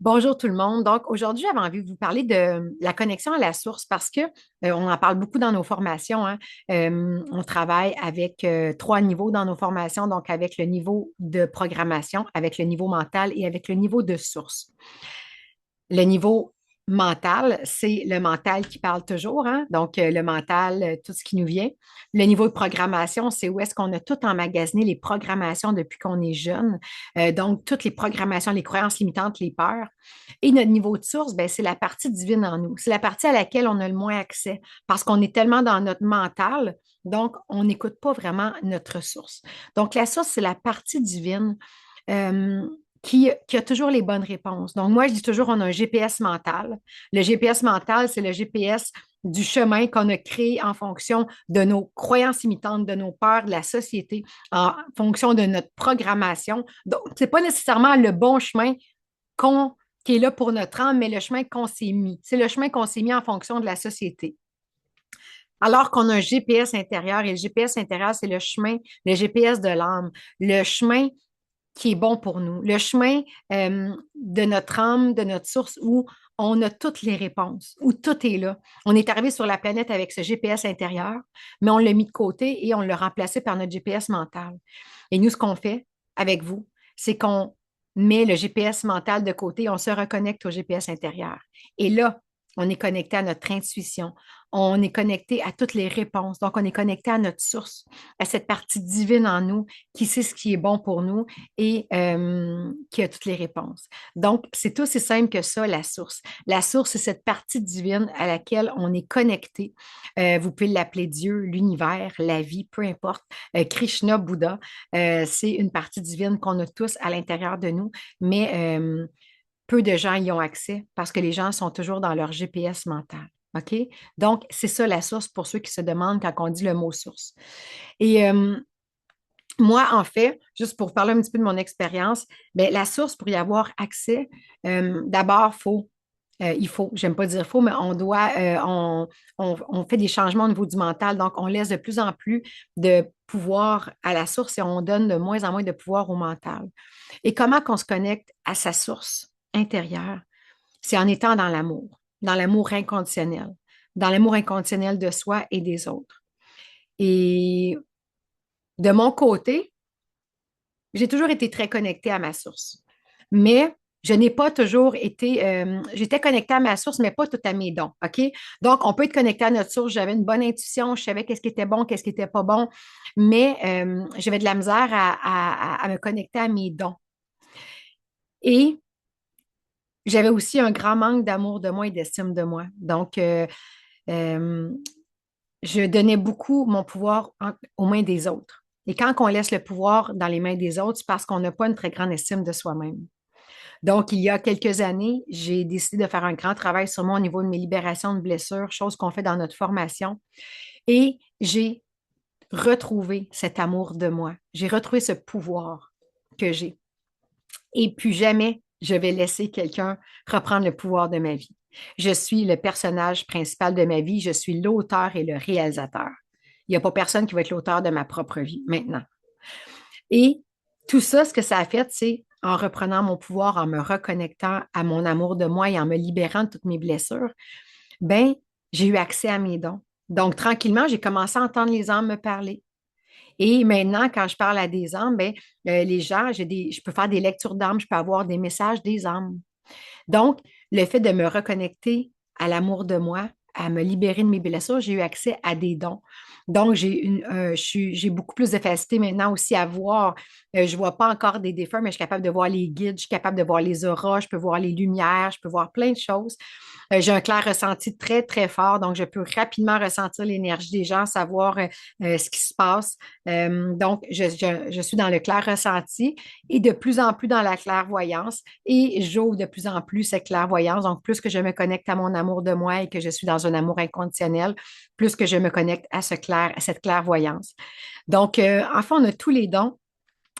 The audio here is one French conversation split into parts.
Bonjour tout le monde. Donc aujourd'hui, j'avais envie de vous parler de la connexion à la source parce que on en parle beaucoup dans nos formations, hein. On travaille avec trois niveaux dans nos formations, donc avec le niveau de programmation, avec le niveau mental et avec le niveau de source. Le niveau mental, c'est le mental qui parle toujours, hein? Donc le mental, tout ce qui nous vient. Le niveau de programmation, c'est où est-ce qu'on a tout emmagasiné les programmations depuis qu'on est jeune. Donc, toutes les programmations, les croyances limitantes, les peurs. Et notre niveau de source, ben, c'est la partie divine en nous. C'est la partie à laquelle on a le moins accès parce qu'on est tellement dans notre mental, donc on n'écoute pas vraiment notre source. Donc, la source, c'est la partie divine. Euh, qui a toujours les bonnes réponses. Donc, moi, je dis toujours, on a un GPS mental. Le GPS mental, c'est le GPS du chemin qu'on a créé en fonction de nos croyances imitantes, de nos peurs, de la société, en fonction de notre programmation. Donc, ce n'est pas nécessairement le bon chemin qu'on, qui est là pour notre âme, mais le chemin qu'on s'est mis. C'est le chemin qu'on s'est mis en fonction de la société. Alors qu'on a un GPS intérieur, et le GPS intérieur, c'est le chemin, le GPS de l'âme, le chemin qui est bon pour nous, le chemin de notre âme, de notre source où on a toutes les réponses, où tout est là. On est arrivé sur la planète avec ce GPS intérieur, mais on l'a mis de côté et on l'a remplacé par notre GPS mental. Et nous, ce qu'on fait avec vous, c'est qu'on met le GPS mental de côté, on se reconnecte au GPS intérieur. Et là, on est connecté à notre intuition, on est connecté à toutes les réponses. Donc, on est connecté à notre source, à cette partie divine en nous qui sait ce qui est bon pour nous et qui a toutes les réponses. Donc, c'est aussi simple que ça, la source. La source, c'est cette partie divine à laquelle on est connecté. Vous pouvez l'appeler Dieu, l'univers, la vie, peu importe. Krishna, Bouddha, c'est une partie divine qu'on a tous à l'intérieur de nous, mais peu de gens y ont accès parce que les gens sont toujours dans leur GPS mental. OK? Donc, c'est ça la source pour ceux qui se demandent quand on dit le mot source. Et moi, en fait, juste pour parler un petit peu de mon expérience, ben, la source, pour y avoir accès, d'abord, il faut, j'aime pas dire faut, mais on doit, on fait des changements au niveau du mental. Donc, on laisse de plus en plus de pouvoir à la source et on donne de moins en moins de pouvoir au mental. Et comment qu'on se connecte à sa source intérieure? C'est en étant dans l'amour inconditionnel, dans l'amour inconditionnel de soi et des autres. Et de mon côté, j'ai toujours été très connectée à ma source. Mais je n'ai pas toujours été, j'étais connectée à ma source, mais pas tout à mes dons, OK? Donc, on peut être connecté à notre source. J'avais une bonne intuition, je savais qu'est-ce qui était bon, qu'est-ce qui n'était pas bon, mais j'avais de la misère à me connecter à mes dons. Et j'avais aussi un grand manque d'amour de moi et d'estime de moi. Donc, euh, je donnais beaucoup mon pouvoir aux mains des autres. Et quand on laisse le pouvoir dans les mains des autres, c'est parce qu'on n'a pas une très grande estime de soi-même. Donc, il y a quelques années, j'ai décidé de faire un grand travail sur moi au niveau de mes libérations de blessures, chose qu'on fait dans notre formation. Et j'ai retrouvé cet amour de moi. J'ai retrouvé ce pouvoir que j'ai. Et plus jamais je vais laisser quelqu'un reprendre le pouvoir de ma vie. Je suis le personnage principal de ma vie. Je suis l'auteur et le réalisateur. Il n'y a pas personne qui va être l'auteur de ma propre vie maintenant. Et tout ça, ce que ça a fait, c'est en reprenant mon pouvoir, en me reconnectant à mon amour de moi et en me libérant de toutes mes blessures, ben, j'ai eu accès à mes dons. Donc, tranquillement, j'ai commencé à entendre les âmes me parler. Et maintenant, quand je parle à des âmes, ben, les gens, je peux faire des lectures d'âmes, je peux avoir des messages des âmes. Donc, le fait de me reconnecter à l'amour de moi, à me libérer de mes blessures, j'ai eu accès à des dons. Donc, j'ai beaucoup plus de facilité maintenant aussi à voir. Je ne vois pas encore des défunts, mais je suis capable de voir les guides, je suis capable de voir les auras, je peux voir les lumières, je peux voir plein de choses. J'ai un clair ressenti très, très fort, donc je peux rapidement ressentir l'énergie des gens, savoir ce qui se passe. Donc, je suis dans le clair ressenti et de plus en plus dans la clairvoyance et j'ouvre de plus en plus cette clairvoyance. Donc, plus que je me connecte à mon amour de moi et que je suis dans un amour inconditionnel, plus que je me connecte à cette clairvoyance. Donc, en fait, on a tous les dons.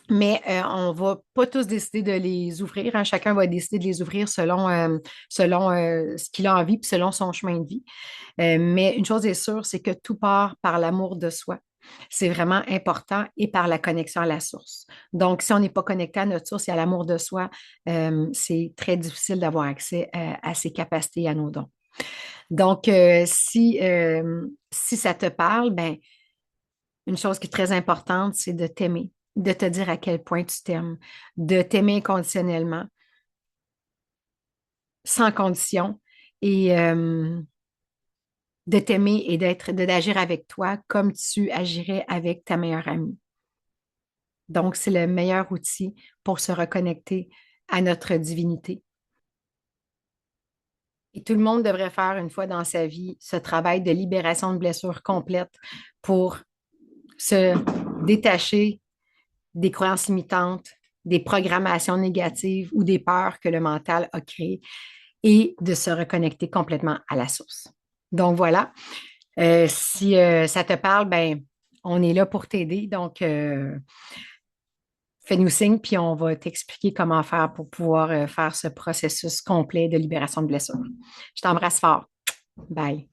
Mais on ne va pas tous décider de les ouvrir, hein. Chacun va décider de les ouvrir selon ce qu'il a envie puis selon son chemin de vie. Mais une chose est sûre, c'est que tout part par l'amour de soi. C'est vraiment important et par la connexion à la source. Donc, si on n'est pas connecté à notre source et à l'amour de soi, c'est très difficile d'avoir accès à ces capacités et à nos dons. Donc, si ça te parle, ben, une chose qui est très importante, c'est de t'aimer, de te dire à quel point tu t'aimes, de t'aimer inconditionnellement, sans condition, et de t'aimer et d'agir avec toi comme tu agirais avec ta meilleure amie. Donc, c'est le meilleur outil pour se reconnecter à notre divinité. Et tout le monde devrait faire une fois dans sa vie ce travail de libération de blessures complète pour se détacher des croyances limitantes, des programmations négatives ou des peurs que le mental a créées et de se reconnecter complètement à la source. Donc voilà, si ça te parle, ben, on est là pour t'aider. Donc, fais-nous signe, puis on va t'expliquer comment faire pour pouvoir faire ce processus complet de libération de blessures. Je t'embrasse fort. Bye.